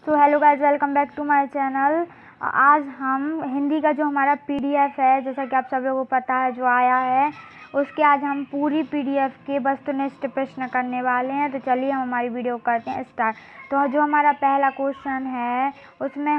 So hello guys, welcome back to my channel. आज हम हिंदी का जो हमारा पीडीएफ है, जैसा कि आप सब लोगों को पता है, जो आया है उसके आज हम पूरी पीडीएफ के वस्तुनिष्ठ प्रश्न करने वाले हैं। तो चलिए हम हमारी वीडियो करते हैं स्टार्ट। तो जो हमारा पहला क्वेश्चन है उसमें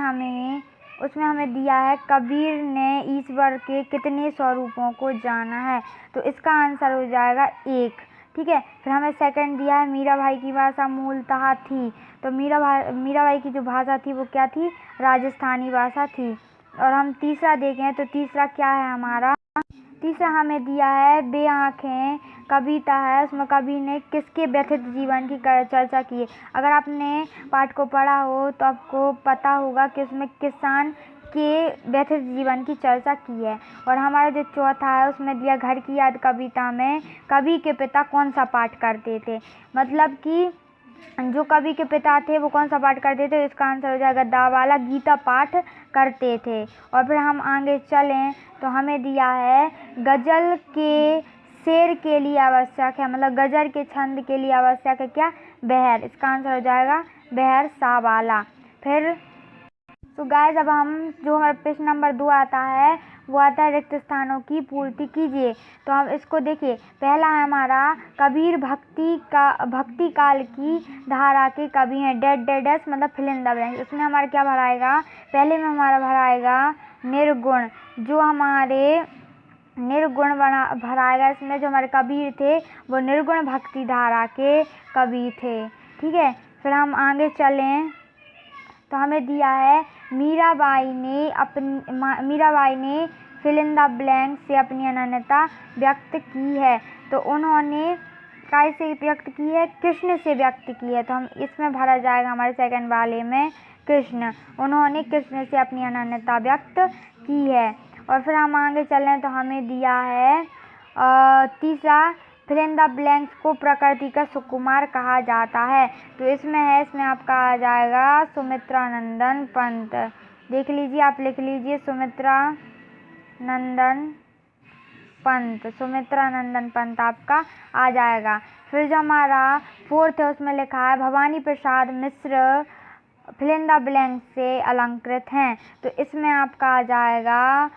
हमें दिया है, कबीर ने ईश्वर के कितने स्वरूपों को जाना है। तो इसका आंसर हो जाएगा 1। ठीक है। फिर हमें सेकंड दिया है, मीराबाई की भाषा मूलतः थी। तो मीराबाई की जो भाषा थी वो क्या थी? राजस्थानी भाषा थी। और हम तीसरा देखें तो तीसरा क्या है हमारा? तीसरा हमें दिया है, बेआँखें कविता है, उसमें कवि ने किसके व्यथित जीवन की चर्चा की है। अगर आपने पाठ को पढ़ा हो तो आपको पता होगा कि उसमें किसान के व्यथित जीवन की चर्चा की है। और हमारा जो चौथा है उसमें दिया, घर की याद कविता में कवि के पिता कौन सा पाठ करते थे। मतलब कि जो कवि के पिता थे वो कौन सा पाठ करते थे। इसका आंसर हो जाएगा दा वाला, गीता पाठ करते थे। और फिर हम आगे चलें तो हमें दिया है, गजल के शेर के लिए आवश्यक है, मतलब गजल के छंद के लिए आवश्यक है क्या? बहर। इसका आंसर हो जाएगा बहर सा वाला। फिर तो गाइस, अब हम जो हमारा प्रश्न नंबर 2 आता है वो आता है, रिक्त स्थानों की पूर्ति कीजिए। तो हम इसको देखिए, पहला है हमारा, कबीर भक्ति काल की धारा के कवि हैं। डेडस मतलब फिल इन द ब्लैंक्स। उसमें हमारा क्या भराएगा? पहले में हमारा भराएगा निर्गुण, जो हमारे निर्गुण भराएगा। इसमें जो हमारे कबीर थे वो निर्गुण भक्ति धारा के कवि थे। ठीक है। फिर हम आगे चलें तो हमें दिया है, मीराबाई ने फिल इन द ब्लैंक से अपनी अनन्यता व्यक्त की है। तो उन्होंने कैसे व्यक्त की है? कृष्ण से व्यक्त की है। तो हम इसमें भरा जाएगा हमारे सेकंड वाले में कृष्ण। उन्होंने कृष्ण से अपनी अनन्यता व्यक्त की है। और फिर हम आगे चलें तो हमें दिया है तीसरा, फिल इन द ब्लैंक्स को प्रकृति का सुकुमार कहा जाता है। तो इसमें आपका आ जाएगा सुमित्रा नंदन पंत। देख लीजिए, आप लिख लीजिए सुमित्रा नंदन पंत आपका आ जाएगा। फिर जो हमारा फोर्थ है उसमें लिखा है, Bhavani Prasad Mishra fill in the blank से अलंकृत हैं। तो इसमें आपका आ जाएगा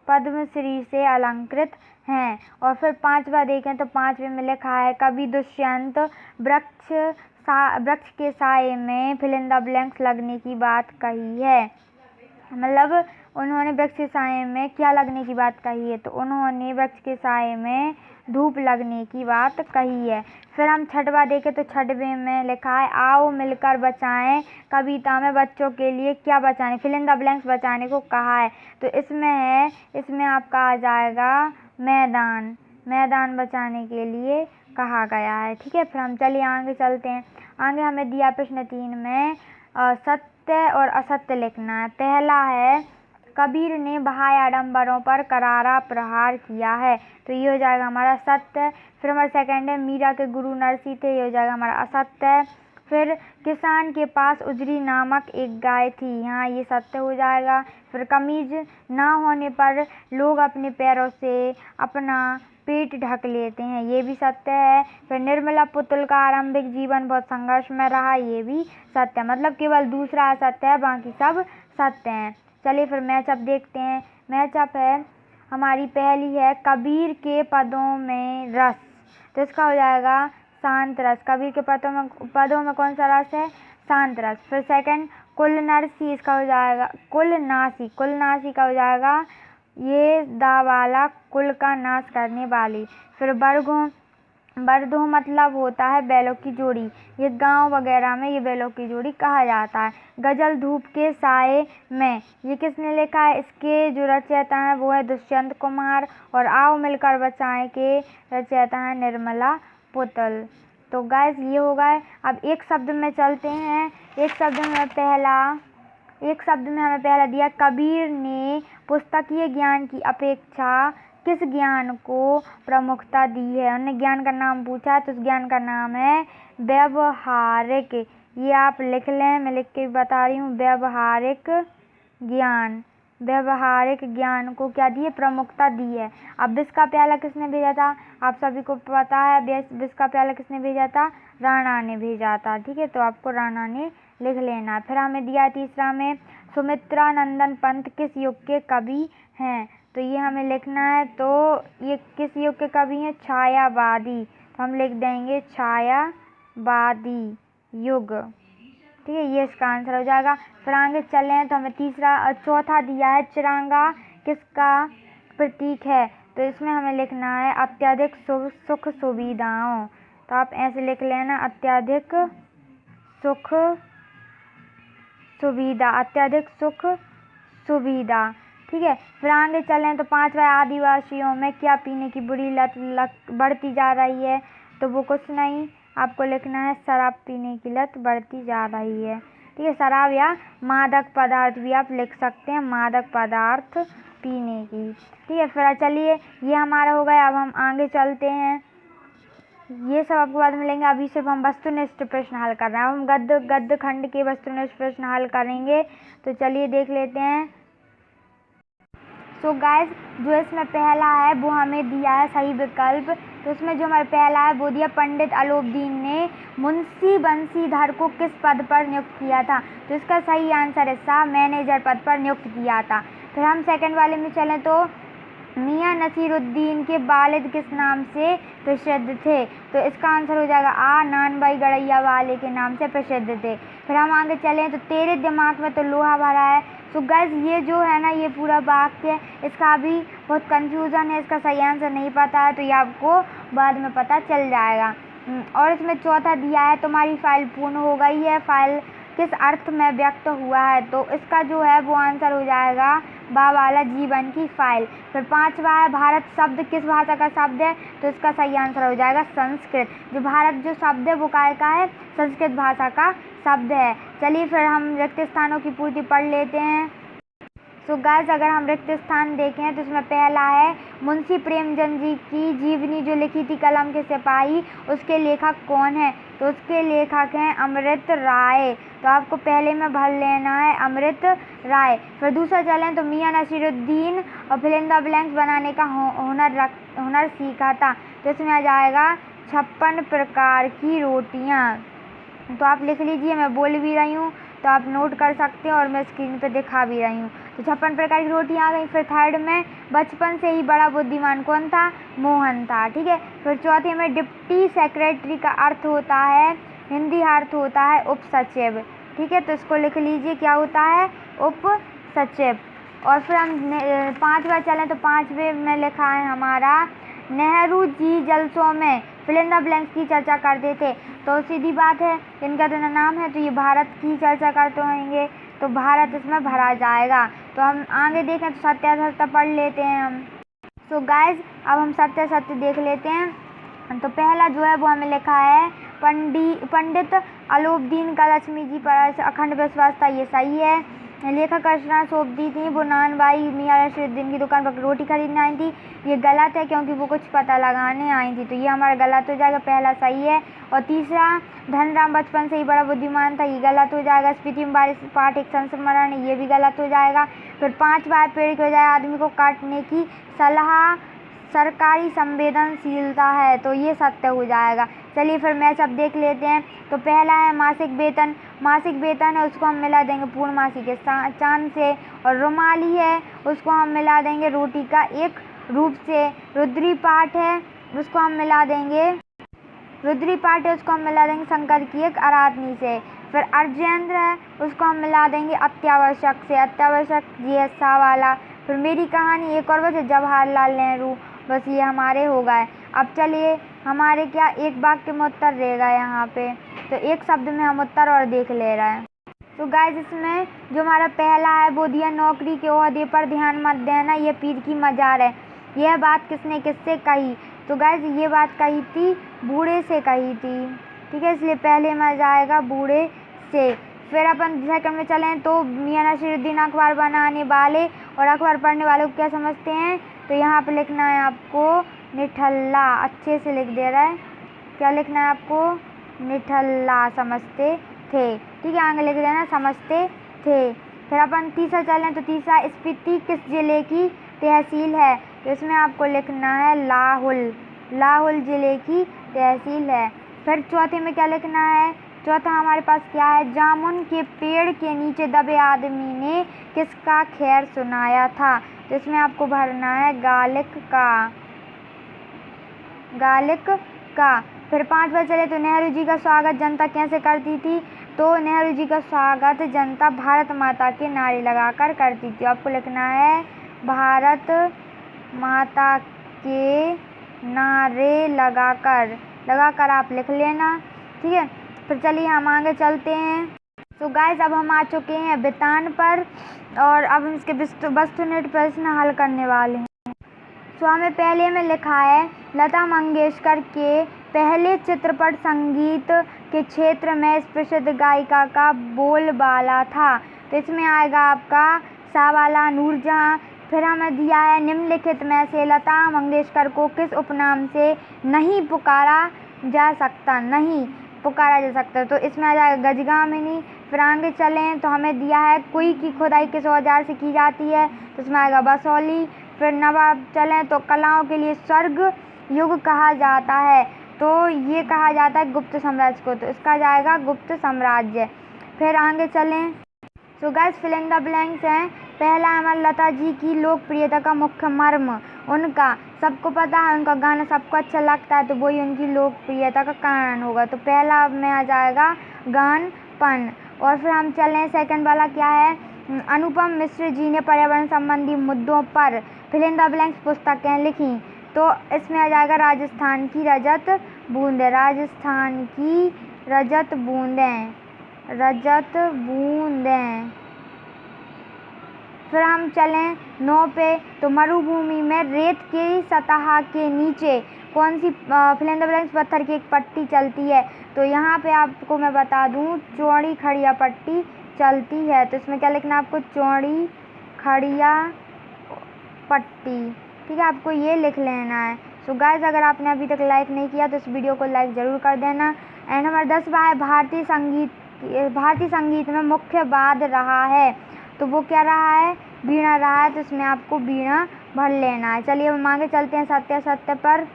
पद्मश्री से अलंकृत हैं। और फिर पांचवा देखें तो पांचवे में लिखा है, कवि दुष्यंत वृक्ष के साए में फिल इन द ब्लैंक्स लगने की बात कही है। मतलब उन्होंने वृक्ष के साए में क्या लगने की बात कही है? तो उन्होंने वृक्ष के साए में धूप लगने की बात कही है। फिर हम छठवा देखें तो छठवें में लिखा है, आओ मिलकर बचाएं कविता में बच्चों के लिए क्या बचाने, फिल इन द ब्लैंक्स बचाने को कहा है। तो इसमें आपका आ जाएगा मैदान बचाने के लिए कहा गया है। ठीक है। फिर हम चलिए आगे चलते हैं। आगे हमें दिया प्रश्न 3 में सत्य और असत्य लिखना है। पहला है, कबीर ने बाह्य आडंबरों पर करारा प्रहार किया है। तो ये हो जाएगा हमारा सत्य। फिर हमारा सेकंड है, मीरा के गुरु नरसी थे। ये हो जाएगा हमारा असत्य। फिर किसान के पास उजरी नामक एक गाय थी। यहाँ ये सत्य हो जाएगा। फिर कमीज ना होने पर लोग अपने पैरों से अपना पेट ढक लेते हैं। ये भी सत्य है। फिर निर्मला पुतुल का आरंभिक जीवन बहुत संघर्ष में रहा। ये भी सत्य है। मतलब केवल दूसरा असत्य है, बाकी सब सत्य हैं। चलिए फिर मैचअप देखते हैं। मैचअप है हमारी पहली है, कबीर के पदों में रस। तो इसका हो जाएगा शांत रस। कबीर के पदों में कौन सा रस है? शांत रस। फिर सेकंड, कुलनासी। इसका हो जाएगा कुलनासी का हो जाएगा ये दा वाला, कुल का नाश करने वाली। फिर बरदो मतलब होता है बैलों की जोड़ी। ये गांव वगैरह में ये बैलों की जोड़ी कहा जाता है। गजल धूप के साए में, ये किसने लिखा है? इसके जो रचयिता हैं वो है दुष्यंत कुमार। और आओ मिलकर बचाएं के रचयिता है निर्मला पुतुल। तो गाइस ये हो गए। अब एक शब्द में चलते हैं। एक शब्द में हमें पहला दिया, कबीर ने पुस्तकीय ज्ञान की अपेक्षा किस ज्ञान को प्रमुखता दी है। उन्होंने ज्ञान का नाम पूछा है, तो उस ज्ञान का नाम है व्यवहारिक। ये आप लिख लें, मैं लिख के बता रही हूँ, व्यवहारिक ज्ञान। व्यवहारिक ज्ञान को क्या दी है, प्रमुखता दी है। अब विष का प्याला किसने भेजा था, आप सभी को पता है। विष का प्याला किसने भेजा था, राणा ने भेजा था। ठीक है, तो आपको राणा ने लिख लेना। फिर हमें दिया है तीसरा में, सुमित्रा नंदन पंत किस युग के कवि हैं, तो ये हमें लिखना है। तो ये किस युग के कवि हैं, छायावादी। तो हम लिख देंगे छायावादी युग। ठीक है, ये इसका आंसर हो जाएगा। फिर आगे चलें तो हमें चौथा दिया है, चिरांगा किसका प्रतीक है, तो इसमें हमें लिखना है अत्यधिक सुख सुविधाओं। तो आप ऐसे लिख लेना, अत्यधिक सुख सुविधा, अत्यधिक सुख सुविधा। ठीक है, फिर आगे चलें तो पांचवा, आदिवासियों में क्या पीने की बुरी लत बढ़ती जा रही है, तो वो कुछ नहीं, आपको लिखना है शराब पीने की लत बढ़ती जा रही है। ठीक है, शराब या मादक पदार्थ भी आप लिख सकते हैं, मादक पदार्थ पीने की। ठीक है, फिर चलिए ये हमारा हो गया। अब हम आगे चलते हैं, ये सब आपको बाद में मिलेंगे। अभी सिर्फ हम वस्तुनिष्ठ प्रश्न हल कर रहे हैं। अब हम गद्य खंड के वस्तुनिष्ठ प्रश्न हल करेंगे, तो चलिए देख लेते हैं। सो गाइस, जो इसमें पहला है वो हमें दिया है सही विकल्प। तो इसमें जो हमारा पहला है वो दिया, पंडित अलोपदीन ने मुंशी बंशीधर को किस पद पर नियुक्त किया था, तो इसका सही आंसर है सा, मैनेजर पद पर नियुक्त किया था। फिर हम सेकंड वाले में चलें तो मियां नसीरुद्दीन के वालिद किस नाम से प्रसिद्ध थे, तो इसका आंसर हो जाएगा आ, नानबाई गड़ैया वाले के नाम से प्रसिद्ध थे। फिर हम आगे चलें तो तेरे दिमाग में तो लोहा भरा है। तो गाइस, ये जो है ना, ये पूरा वाक्य, इसका अभी बहुत कंफ्यूजन है, इसका सही आंसर नहीं पता है, तो ये आपको बाद में पता चल जाएगा। और इसमें चौथा दिया है, तुम्हारी फाइल पूर्ण हो गई है, फाइल किस अर्थ में व्यक्त हुआ है, तो इसका जो है वो आंसर हो जाएगा बा वाला जीवन की फाइल। फिर पांचवा है, भारत शब्द किस भाषा का शब्द है, तो इसका सही आंसर हो जाएगा संस्कृत। जो भारत जो शब्द है वो काय का है, संस्कृत भाषा का शब्द है। चलिए फिर हम रिक्त स्थानों की पूर्ति पढ़ लेते हैं। सो गाइस, अगर हम रिक्त स्थान देखें तो इसमें पहला है, मुंशी प्रेमचंद जी की जीवनी जो लिखी थी कलम के सिपाही, उसके लेखक कौन है, तो उसके लेखक हैं अमृत राय। तो आपको पहले में भर लेना है अमृत राय। फिर दूसरा चलें तो मियां नसीरुद्दीन और फिल इन द ब्लैंक्स बनाने का हुनर सीखा था, तो इसमें आ जाएगा 56 प्रकार की रोटियां। तो आप लिख लीजिए, मैं बोल भी रही हूँ तो आप नोट कर सकते हैं और मैं स्क्रीन पे दिखा भी रही हूँ। तो 56 प्रकार की रोटियां आ गई। फिर थर्ड में, बचपन से ही बड़ा बुद्धिमान कौन था, मोहन था। ठीक है, फिर चौथे में डिप्टी सेक्रेटरी का अर्थ होता है, हिंदी अर्थ होता है उप सचिव। ठीक है, तो इसको लिख लीजिए, क्या होता है, उप सचिव। और फिर हम पांचवा चलें तो पांचवे में लिखा है हमारा, नेहरू जी जलसों में फिल इन द ब्लैंक्स की चर्चा करते थे, तो सीधी बात है, इनका तो नाम है, तो ये भारत की चर्चा करते होंगे, तो भारत इसमें भरा जाएगा। तो हम आगे देखें तो सत्यासत्य पढ़ लेते हैं हम। सो गाइस, अब हम सत्यासत्य देख लेते हैं। तो पहला जो है वो हमें लिखा है, पंडित अलोपदीन का लक्ष्मी जी पर अखंड विश्वास था, ये सही है। लेखक अर्चना सोबती थी, वो नानबाई मियां नसीरुद्दीन की दुकान पर रोटी खरीदने आई थी, ये गलत है क्योंकि वो कुछ पता लगाने आई थी, तो ये हमारा गलत हो जाएगा, पहला सही है। और तीसरा, धनराम बचपन से ही बड़ा बुद्धिमान था, ये गलत हो जाएगा। स्पीति में बारिश पाठ एक संस्मरण है, ये भी गलत हो जाएगा। फिर पांचवा, पेड़ की बजाय आदमी को काटने की सलाह सरकारी संवेदनशीलता है, तो ये सत्य हो जाएगा। चलिए फिर मैच अब देख लेते हैं। तो पहला है मासिक वेतन, मासिक वेतन है उसको हम मिला देंगे पूर्णमासी के चांद से, और रुमाली है उसको हम मिला देंगे रोटी का एक रूप से। रुद्री पाठ है उसको हम मिला देंगे शंकर की एक आराधनी से। फिर अर्जेंद्र है उसको हम मिला देंगे अत्यावश्यक से, अत्यावश्यक GSA वाला। फिर मेरी कहानी एक और बस जवाहरलाल नेहरू, बस ये हमारे हो गए। अब चलिए हमारे क्या एक वाक्य में उत्तर रहेगा यहाँ पे, तो एक शब्द में हम उत्तर और देख ले रहे हैं। तो गाइस, इसमें जो हमारा पहला है वो दिया, नौकरी के ओहदे पर ध्यान मत देना, ये पीर की मजार है। यह बात किसने किससे कही, तो गाइस ये बात कही थी, बूढ़े से कही थी। ठीक है, इसलिए पहले में जाएगा बूढ़े से। फिर अपन सेकंड में चलें तो मियां नसीरुद्दीन अखबार बनाने वाले और अखबार पढ़ने वाले को क्या समझते हैं, तो यहाँ पे लिखना है आपको निठल्ला, अच्छे से लिख दे रहा है, क्या लिखना है आपको, निठल्ला समझते थे। ठीक है, आगे लिख देना समझते थे। फिर अपन तीसरा चलें तो तीसरा, स्पीति किस जिले की तहसील है? तो इसमें आपको लिखना है लाहुल, लाहुल जिले की तहसील है। फिर चौथे में क्या लिखना है? चौथा हमारे पास क्या है? जामुन के पेड़ के नीचे दबे आदमी ने किसका खैर सुनाया था? तो इसमें आपको भरना है गालिक का, गालिक का। फिर 5 बार चले तो नेहरू जी का स्वागत जनता कैसे करती थी? तो नेहरू जी का स्वागत जनता भारत माता के नारे लगाकर करती थी। आपको लिखना है भारत माता के नारे लगाकर, लगाकर आप लिख लेना, ठीक है। फिर चलिए हम आगे चलते हैं। तो गाइस अब हम आ चुके हैं बितान पर और अब हम इसके वस्तुनिष्ठ प्रश्न हल करने वाले हैं। तो हमें पहले में लिखा है लता मंगेशकर के पहले चित्रपट संगीत के क्षेत्र में इस प्रसिद्ध गायिका का बोलबाला था। तो इसमें आएगा आपका शाहवाला नूरजहां। फिर हमें दिया है निम्नलिखित में से लता मंगेशकर को किस उपनाम से नहीं पुकारा जा सकता, नहीं पुकारा जा सकता? तो इसमें आ जाएगा गजगामिनी। फिर आगे चलें तो हमें दिया है कुई की खुदाई किस औजार से की जाती है? तो इसमें आएगा बसौली। फिर नवाब चलें तो कलाओं के लिए स्वर्ग युग कहा जाता है, तो ये कहा जाता है गुप्त साम्राज्य को, तो इसका जाएगा गुप्त साम्राज्य। फिर आगे चलें तो guys fill in the blanks हैं। पहला हमारी लता जी की लोकप्रियता का मुख्य मर्म, उनका सबको पता है, उनका गाना सबको अच्छा लगता है, तो वही उनकी लोकप्रियता का कारण होगा। तो पहला में आ जाएगा गानपन। और फिर हम चलें सेकंड वाला क्या है? अनुपम मिश्र जी ने पर्यावरण संबंधी मुद्दों पर फिल इन द ब्लैंक्स पुस्तकें लिखी, तो इसमें आ जाएगा राजस्थान की रजत बूंदें, राजस्थान की रजत बूंदें, रजत बूंदें। फिर हम चलें 9 पे तो मरुभूमि में रेत की सतह के नीचे कौन सी फिल इन द ब्लैंक्स पत्थर की एक पट्टी चलती है? तो यहाँ पे आपको मैं बता दूँ चौड़ी खड़िया पट्टी चलती है, तो इसमें क्या लिखना है आपको? चौड़ी खड़िया पट्टी, ठीक है, आपको ये लिख लेना है। सो गाइस अगर आपने अभी तक लाइक नहीं किया तो इस वीडियो को लाइक ज़रूर कर देना। एंड हमारा 10वां है भारतीय संगीत में मुख्य वाद्य रहा है, तो वो क्या रहा है? वीणा रहा है, तो इसमें आपको वीणा भर लेना है। चलिए हम आगे चलते हैं सत्य असत्य पर।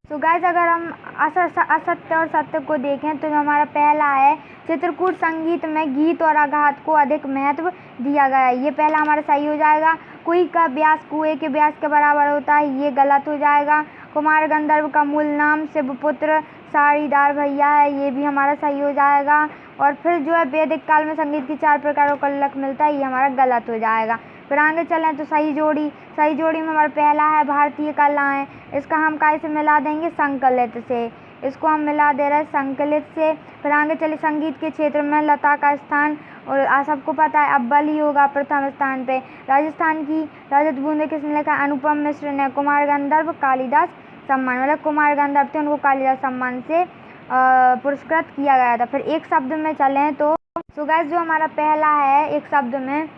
तो गाइस अगर हम असत्य और सत्य को देखें तो जो हमारा पहला है चित्रकूट संगीत में गीत और आघात को अधिक महत्व दिया गया है, ये पहला हमारा सही हो जाएगा। कुई का व्यास कुएं के व्यास के बराबर होता है, ये गलत हो जाएगा। कुमार गंधर्व का मूल नाम शिवपुत्र साड़ीदार भैया है, ये भी हमारा सही हो जाएगा। और फिर जो है वैदिक काल में संगीत की 4 प्रकारों का उल्लेख मिलता है, ये हमारा गलत हो जाएगा। फिर आगे चलें तो सही जोड़ी में हमारा पहला है भारतीय कलाएं, इसका हम कैसे मिला देंगे? संकलित से, इसको हम मिला दे रहे हैं संकलित से। फिर आगे चले संगीत के क्षेत्र में लता का स्थान और सबको पता है अव्वल ही होगा, प्रथम स्थान पे। राजस्थान की रजत बूंदें किसने लिखा? अनुपम मिश्र ने। कुमार गंधर्व कालिदास सम्मान, मतलब कुमार गंधर्व थे, उनको कालिदास सम्मान से पुरस्कृत किया गया था। फिर एक शब्द में चलें तो गाइस जो हमारा पहला है एक शब्द में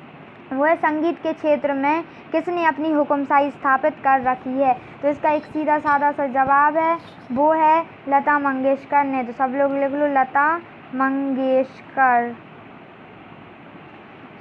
वो है संगीत के क्षेत्र में किसने अपनी हुक्मशाही स्थापित कर रखी है? तो इसका एक सीधा साधा सा जवाब है, वो है लता मंगेशकर ने। तो सब लोग लिख लो लता मंगेशकर।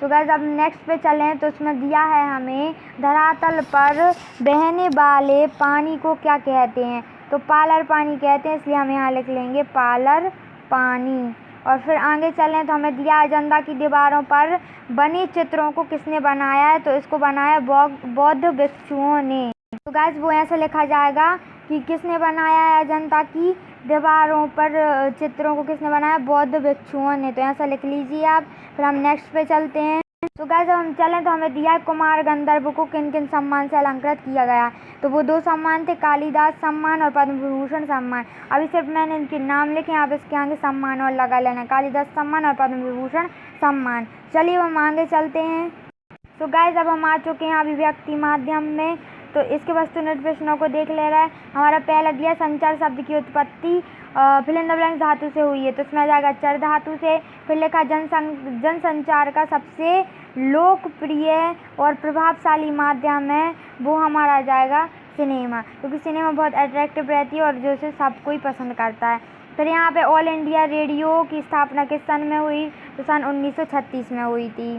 तो गाइस अब नेक्स्ट पे चलें तो उसमें दिया है हमें धरातल पर बहने वाले पानी को क्या कहते हैं? तो पालर पानी कहते हैं, इसलिए हम यहाँ लिख लेंगे पालर पानी। और फिर आगे चलें तो हमें दिया अजंता की दीवारों पर बने चित्रों को किसने बनाया है? तो इसको बनाया बौद्ध भिक्षुओं ने। तो गाइस वो ऐसे लिखा जाएगा कि किसने बनाया है अजंता की दीवारों पर चित्रों को किसने बनाया? बौद्ध भिक्षुओं ने, तो ऐसा लिख लीजिए आप। फिर हम नेक्स्ट पे चलते हैं। तो गाइस जब हम चलें तो हमें दिया है कुमार गंधर्व को किन किन सम्मान से अलंकृत किया गया? तो वो 2 सम्मान थे, कालिदास सम्मान और पद्म विभूषण सम्मान। अभी सिर्फ मैंने इनके नाम लिखे, आप इसके आगे सम्मान और लगा लेना, कालिदास सम्मान और पद्म विभूषण सम्मान। चलिए हम आगे चलते हैं। तो गाइस अब हम आ चुके हैं अभिव्यक्ति माध्यम में, तो इसके वस्तुनिष्ठ प्रश्नों को देख ले रहा है। हमारा पहला दिया संचार शब्द की उत्पत्ति फिल इन द ब्लैंक्स धातु से हुई है, तो इसमें आ जाएगा चर धातु से। फिर लिखा जनसंचार का सबसे लोकप्रिय और प्रभावशाली माध्यम है, वो हमारा आ जाएगा सिनेमा, क्योंकि सिनेमा बहुत अट्रैक्टिव रहती है और जो इसे सब कोई पसंद करता है। फिर यहाँ पे ऑल इंडिया रेडियो की स्थापना किस सन में हुई? तो सन 1936 में हुई थी।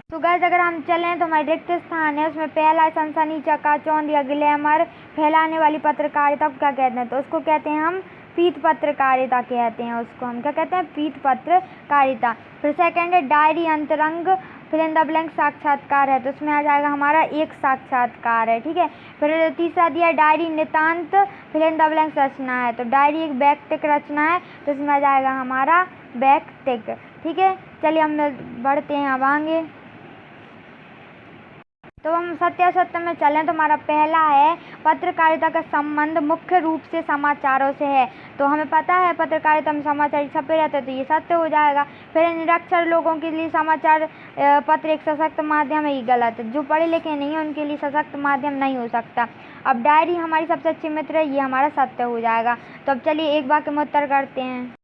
तो गाइस अगर हम चलें तो हमारे रिक्त स्थान है, उसमें पहला है सनसनी, चकाचौंध या ग्लैमर, फैलाने वाली पत्रकारिता को क्या कहते हैं? तो उसको कहते हैं हम पीत पत्रकारिता कहते हैं, उसको हम क्या कहते हैं? पीत पत्रकारिता। फिर सेकंड है डायरी, अंतरंग, फिर इन द ब्लैंक साक्षात्कार है, तो उसमें आ जाएगा हमारा एक साक्षात्कार है, ठीक है। फिर तीसरा दिया डायरी, नितांत, फिर इन द ब्लैंक रचना है, तो डायरी एक वैयक्तिक रचना है, तो इसमें आ जाएगा हमारा वैयक्तिक, ठीक है। चलिए हम बढ़ते हैं अब आगे। तो हम सत्यासत्य में चलें तो हमारा पहला है पत्रकारिता का संबंध मुख्य रूप से समाचारों से है, तो हमें पता है पत्रकारिता में समाचार छपे रहते हैं, तो ये सत्य हो जाएगा। फिर निरक्षर लोगों के लिए समाचार पत्र एक सशक्त माध्यम है, ये गलत है। जो पढ़े लिखे नहीं है उनके लिए सशक्त माध्यम नहीं हो सकता। अब डायरी हमारी सबसे अच्छी मित्र है, ये हमारा सत्य हो जाएगा। तो अब चलिए एक वाक्य में उत्तर करते हैं।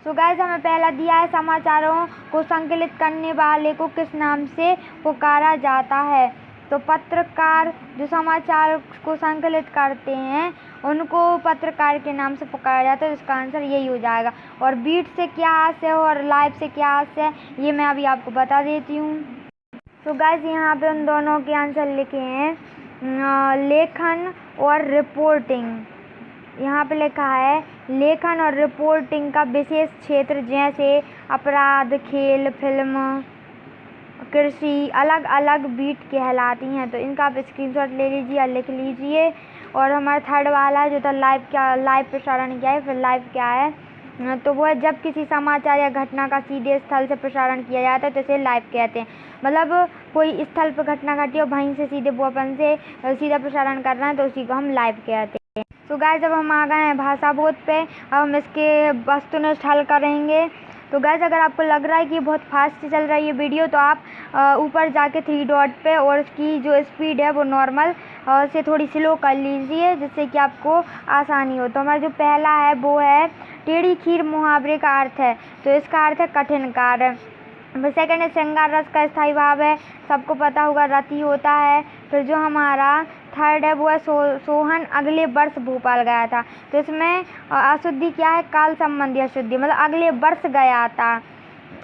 तो गाइस हमें पहला दिया है समाचारों को संकलित करने वाले को किस नाम से पुकारा जाता है? तो पत्रकार जो समाचार को संकलित करते हैं उनको पत्रकार के नाम से पुकारा जाता है, इसका आंसर यही हो जाएगा। और बीट से क्या हास्य है और लाइव से क्या हास्य है, ये मैं अभी आपको बता देती हूँ। तो गाइस यहाँ पे उन दोनों के आंसर लिखे हैं लेखन और रिपोर्टिंग। यहाँ पे लिखा है लेखन और रिपोर्टिंग का विशेष क्षेत्र जैसे अपराध, खेल, फिल्म, कृषि अलग अलग बीट कहलाती हैं। तो इनका आप स्क्रीनशॉट ले लीजिए और लिख लीजिए। और हमारा थर्ड वाला है जो था लाइव प्रसारण क्या है। फिर लाइव क्या है? तो वो है जब किसी समाचार या घटना का सीधे स्थल से प्रसारण किया जाता है तो इसे लाइव कहते हैं। मतलब कोई स्थल पर घटना घटी और वहीं से सीधे वो अपन से सीधा प्रसारण कर रहे हैं तो उसी को हम लाइव कहते हैं। तो गाइस जब हम आ गए हैं भाषा बोध पे, अब हम इसके वस्तुनिष्ठ हल करेंगे। तो गाइस अगर आपको लग रहा है कि बहुत फास्ट चल रही है वीडियो तो आप ऊपर जाके 3 डॉट पे और उसकी जो स्पीड है वो नॉर्मल से थोड़ी स्लो कर लीजिए जिससे कि आपको आसानी हो। तो हमारा जो पहला है वो है टेढ़ी खीर मुहावरे का अर्थ है, तो इसका अर्थ है कठिन कार्य। फिर सेकंड है श्रृंगार रस का स्थायी भाव है, सबको पता होगा रति होता है। फिर जो हमारा थर्ड है वो है सोहन अगले वर्ष भोपाल गया था, तो इसमें अशुद्धि क्या है? काल संबंधी अशुद्धि, मतलब अगले वर्ष गया था,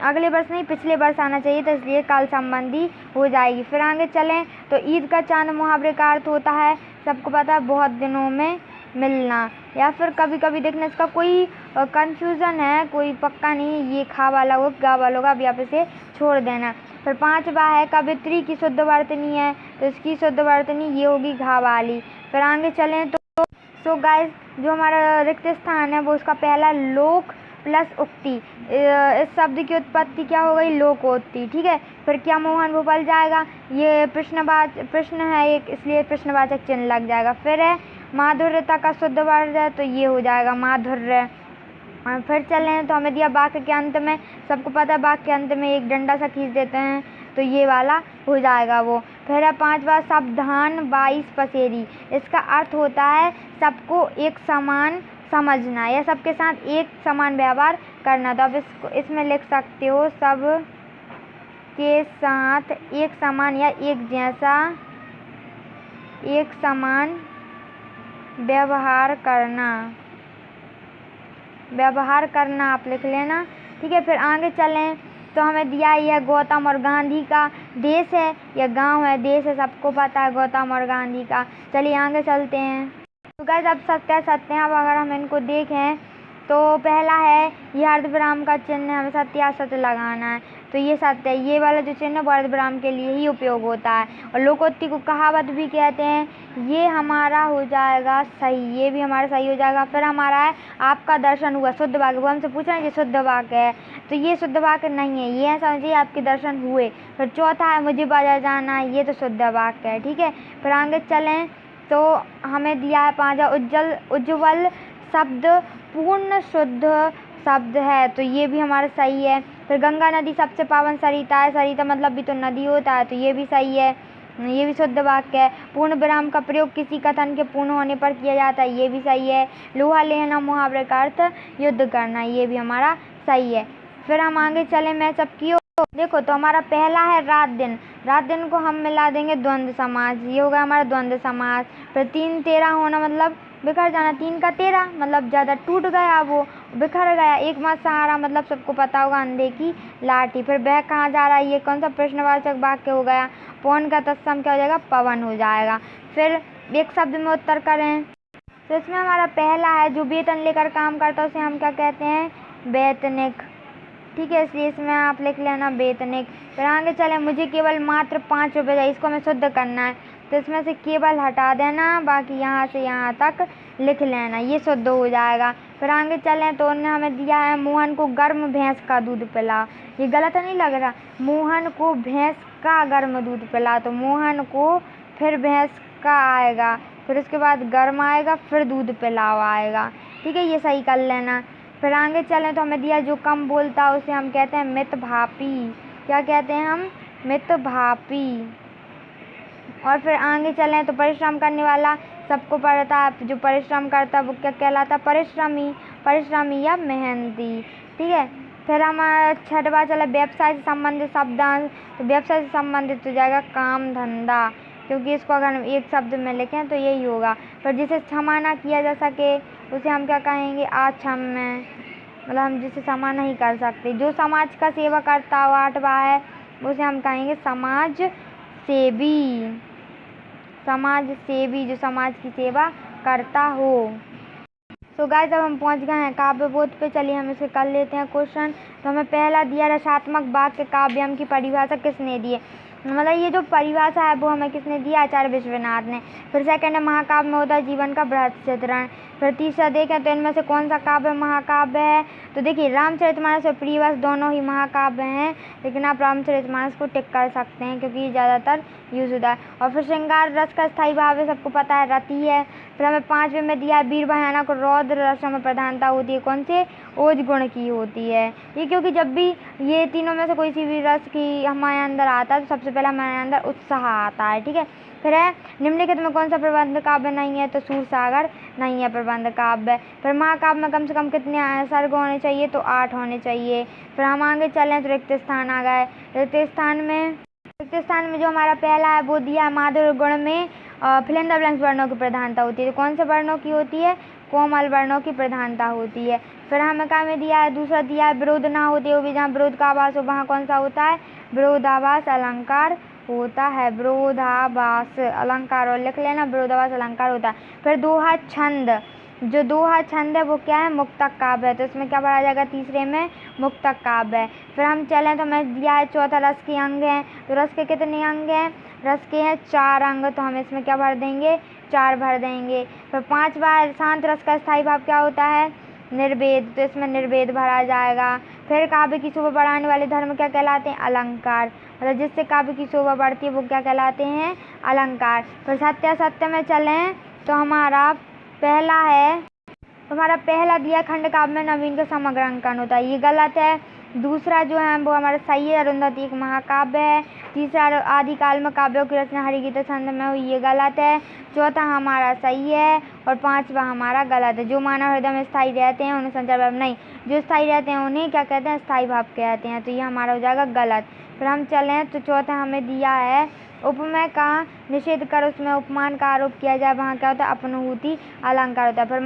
अगले वर्ष नहीं पिछले वर्ष आना चाहिए, तो इसलिए काल संबंधी हो जाएगी। फिर आगे चलें तो ईद का चांद मुहावरे का अर्थ होता है, सबको पता है बहुत दिनों में मिलना, या फिर कभी कभी देखना। इसका कोई कंफ्यूजन है, कोई पक्का नहीं, ये खा वाला होगा गा वाला होगा, अभी आप इसे छोड़ देना। फिर पांचवा है कवित्री की शुद्ध वर्तनी है, तो इसकी शुद्ध वर्तनी ये होगी घा वाली। फिर आगे चलें तो गाइस जो हमारा रिक्त स्थान है वो उसका पहला लोक प्लस उक्ति, इस शब्द की उत्पत्ति क्या हो गई? लोकोक्ति, ठीक है। फिर क्या मोहन भोपाल जाएगा? ये प्रश्न है एक, इसलिए प्रश्नवाचक चिन्ह लग जाएगा। फिर है माधुर्यता का शुद्ध वर्ग है, तो ये हो जाएगा माधुर्य। फिर चलें तो हमें दिया वाक्य के अंत में, सबको पता है वाक्य के अंत में एक डंडा सा खींच देते हैं तो ये वाला हो जाएगा वो। फिर है पांचवा सावधान 22 पसेरी, इसका अर्थ होता है सबको एक समान समझना या सबके साथ एक समान व्यवहार करना। तो अब इसमें लिख सकते हो सब के साथ एक समान या एक जैसा एक समान व्यवहार करना आप लिख लेना, ठीक है। फिर आगे चलें तो हमें दिया यह गौतम और गांधी का देश है या गांव है, देश है सबको पता है गौतम और गांधी का। चलिए आगे चलते हैं। तो गाइस अब सत्य अब अगर हम इनको देखें तो पहला है ये अर्धविराम का चिन्ह है, हमें सत्य लगाना है, तो ये सत्य है। ये वाला जो चिन्ह है वो अर्धविराम के लिए ही उपयोग होता है। और लोकोक्ति को कहावत भी कहते हैं, ये हमारा हो जाएगा सही, ये भी हमारा सही हो जाएगा। फिर हमारा है आपका दर्शन हुआ, शुद्ध वाक्य, वो हमसे पूछ रहे हैं कि शुद्ध वाक्य है, तो ये शुद्ध वाक्य नहीं है, ये समझिए आपके दर्शन हुए। फिर चौथा है मुझे बाजार जाना है, ये तो शुद्ध वाक्य है, ठीक है। फिर आगे चलें तो हमें दिया है पांचवा उज्ज्वल शब्द पूर्ण शुद्ध शब्द है, तो ये भी हमारा सही है। फिर गंगा नदी सबसे पावन सरिता है, सरिता मतलब भी तो नदी होता है, तो ये भी सही है, ये भी शुद्ध वाक्य है। पूर्ण विराम का प्रयोग किसी कथन के पूर्ण होने पर किया जाता है, ये भी सही है। लोहा लेना मुहावरे का अर्थ युद्ध करना, ये भी हमारा सही है। फिर हम आगे चले मैं सबकी देखो तो हमारा पहला है रात दिन को हम मिला देंगे द्वंद्व समास, ये होगा हमारा द्वंद्व समास। फिर 3 13 होना मतलब बिखर जाना, 3 का 13 मतलब ज़्यादा टूट गया, वो बिखर गया। एक मत सहारा मतलब सबको पता होगा अंधे की लाठी। फिर वह कहाँ जा रहा है, ये कौन सा प्रश्नवाचक वाक्य हो गया। पवन का तत्सम क्या हो जाएगा, पवन हो जाएगा। फिर एक शब्द में उत्तर करें, तो इसमें हमारा पहला है जो वेतन लेकर काम करता है उसे हम क्या कहते हैं, वेतनिक। ठीक है, इसलिए इसमें आप लिख लेना वेतनिक। फिर आगे चले, मुझे केवल मात्र 5 रुपये चाहिए, इसको हमें शुद्ध करना है, तो इसमें से केवल हटा देना, बाकी यहाँ से यहाँ तक लिख लेना, ये शुद्ध हो जाएगा। फिर आगे चलें तो उन्होंने हमें दिया है मोहन को गर्म भैंस का दूध पिला। ये गलत नहीं लग रहा, मोहन को भैंस का गर्म दूध पिला, तो मोहन को फिर भैंस का आएगा, फिर उसके बाद गर्म आएगा, फिर दूध पिलाओ आएगा। ठीक है, ये सही कर लेना। फिर आगे चलें तो हमें दिया जो कम बोलता है उसे हम कहते हैं मितभापी। क्या कहते हैं हम, मितभापी। और फिर आगे चलें तो परिश्रम करने वाला सबको पता है, जो परिश्रम करता है वो क्या कहलाता है, परिश्रमी, परिश्रमी या मेहनती। ठीक है, फिर हम छठवा चला व्यवसाय से संबंधित शब्दांश, तो व्यवसाय से संबंधित हो जाएगा काम धंधा, क्योंकि इसको अगर हम एक शब्द में लिखें तो यही होगा। फिर जिसे क्षमा ना किया जा सके उसे हम क्या कहेंगे, अक्षम्य, मतलब हम जिसे क्षमा नहीं कर सकते। जो समाज का सेवा करता हो, 8वां है, उसे हम कहेंगे समाज सेवी, समाज सेवी, जो समाज की सेवा करता हो। तो गाइस अब हम पहुंच गए हैं काव्य बोध पे, चलिए हम इसे कर लेते हैं क्वेश्चन। तो हमें पहला दिया रसात्मक वाक्य काव्यम की परिभाषा किसने दी है, मतलब ये जो परिभाषा है वो हमें किसने दिया, आचार्य विश्वनाथ ने। फिर सेकंड है महाकाव्य में होता है जीवन का बृहद चित्रण। फिर तीसरा देखें तो इनमें से कौन सा काव्य महाकाव्य है, तो देखिए रामचरितमानस और प्रियव्रत दोनों ही महाकाव्य हैं, लेकिन आप रामचरितमानस को टिक कर सकते हैं क्योंकि ये ज़्यादातर यूज होता है। और फिर श्रृंगार रस का स्थायी भाव है, सबको पता है रति है। फिर हमें 5वें में दिया है वीर भयानक और रौद्र रसों में प्रधानता होती है, कौन से, ओज गुण की होती है। ये क्योंकि जब भी ये तीनों में से कोई सी भी रस की हमारे अंदर आता है तो सबसे पहले हमारे अंदर उत्साह आता है। ठीक है, फिर है निम्नलिखित में कौन सा प्रबंध काव्य नहीं है, तो सूरसागर नहीं है प्रबंध काव्य। फिर महाकाव्य में कम से कम कितने सर्ग होने चाहिए, तो 8 होने चाहिए। फिर हम आगे चलें तो रिक्त स्थान आ गए। रिक्त स्थान में जो हमारा पहला है वो दिया माधुर्य गुण में फिलिंद वर्णों की प्रधानता होती है, तो कौन से वर्णों की होती है, कोमल वर्णों की प्रधानता होती है। फिर हमें क्या में दिया है, दूसरा दिया है विरोध ना होते हुए भी जहाँ विरोध का आभास हो वहाँ कौन सा होता है, विरोधाभास अलंकार होता है, विरोधाभास अलंकार, और लिख लेना विरोधाभास अलंकार होता है। फिर दोहा छंद, जो दोहा छंद है वो क्या है, मुक्तक काव्य है, तो इसमें क्या पढ़ा जाएगा, तीसरे में मुक्तक काव्य है। फिर हम चलें तो हमें दिया है चौथा रस के अंग हैं, तो रस के कितने अंग हैं, रस के हैं 4 अंग, तो हम इसमें क्या भर देंगे, 4 भर देंगे। फिर 5वां शांत रस का स्थायी भाव क्या होता है, निर्वेद, तो इसमें निर्वेद भरा जाएगा। फिर काव्य की शोभा बढ़ाने वाले धर्म क्या कहलाते हैं, अलंकार, मतलब जिससे काव्य की शोभा बढ़ती है वो क्या कहलाते हैं, अलंकार। फिर सत्यासत्य में चलें तो हमारा पहला है, तो हमारा पहला दिया खंड काव्य में नवीन का समग्र अंकन होता है, ये गलत है। दूसरा जो है वो हमारा सही है, अरुंधति एक महाकाव्य है। तीसरा आदिकाल में काव्यों की रचना हरिगीत छंद में हुई, ये गलत है। चौथा हमारा सही है और 5वां हमारा गलत है। जो मानव हृदय में स्थायी रहते हैं उन्हें संचार भाव नहीं, जो स्थायी रहते हैं उन्हें क्या कहते हैं, स्थायी भाव कहते हैं, तो ये हमारा हो जाएगा गलत। फिर हम चलें तो चौथा हमें दिया है उपमेय का निषेध कर उसमें उपमान का आरोप किया जाए, वहाँ क्या होता है, अपनुभूति अलंकार होता है। फिर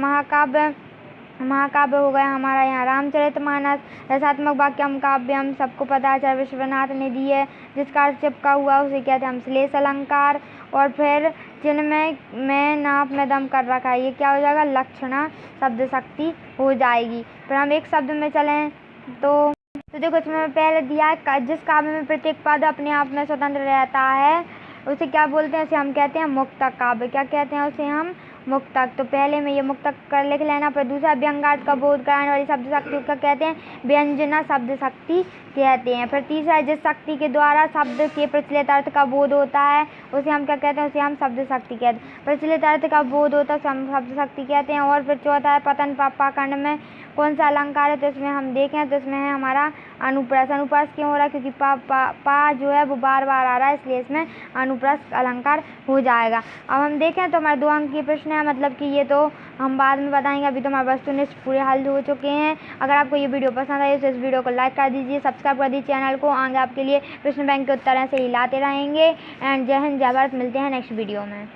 महाकाव्य हो गया हमारा यहाँ रामचरितमानस। रसात्मक वाक्यम काव्यम सबको पता है आचार्य विश्वनाथ ने दी है, जिसका अर्थ चिपका हुआ उसे कहते हैं हम श्लेष अलंकार। और फिर जिनमें मैं नाप में दम कर रखा है, ये क्या हो जाएगा, लक्षणा शब्द शक्ति हो जाएगी। फिर हम एक शब्द में चलें तो देखो इसमें पहले दिया है जिस काव्य में प्रत्येक पद अपने आप में स्वतंत्र रहता है उसे क्या बोलते हैं, उसे हम कहते हैं मुक्तक काव्य। क्या कहते हैं उसे हम, मुक्तक। तो पहले में ये मुक्तक कर लिख लेना। पर दूसरा व्यंग्यार्थ का बोध कराने वाली शब्द शक्ति को कहते हैं व्यंजना शब्द शक्ति कहते हैं। फिर तीसरा जिस शक्ति के द्वारा शब्द के प्रचलित अर्थ का बोध होता है उसे हम क्या कहते हैं, उसे हम शब्द शक्ति कहते हैं। प्रचलित अर्थ का बोध होता है हम शब्द शक्ति कहते हैं। और फिर चौथा है पतन पापा खंड में कौन सा अलंकार है, तो इसमें हम देखें तो इसमें है हमारा अनुप्रास। अनुप्रास क्यों हो रहा है, क्योंकि पा जो है वो बार बार आ रहा है, इसलिए इसमें अनुप्रास अलंकार हो जाएगा। अब हम देखें तो हमारे 2 अंक की प्रश्न है, मतलब कि ये तो हम बाद में बताएंगे, अभी तो हमारे वस्तुनिष्ठ पूरे हल हो चुके हैं। अगर आपको ये वीडियो पसंद आई तो इस वीडियो को लाइक कर दीजिए, सब्सक्राइब कर दीजिए चैनल को। आगे आपके लिए प्रश्न बैंक के उत्तर ऐसे ही लाते रहेंगे। एंड जय हिंद जय भारत, मिलते हैं नेक्स्ट वीडियो में।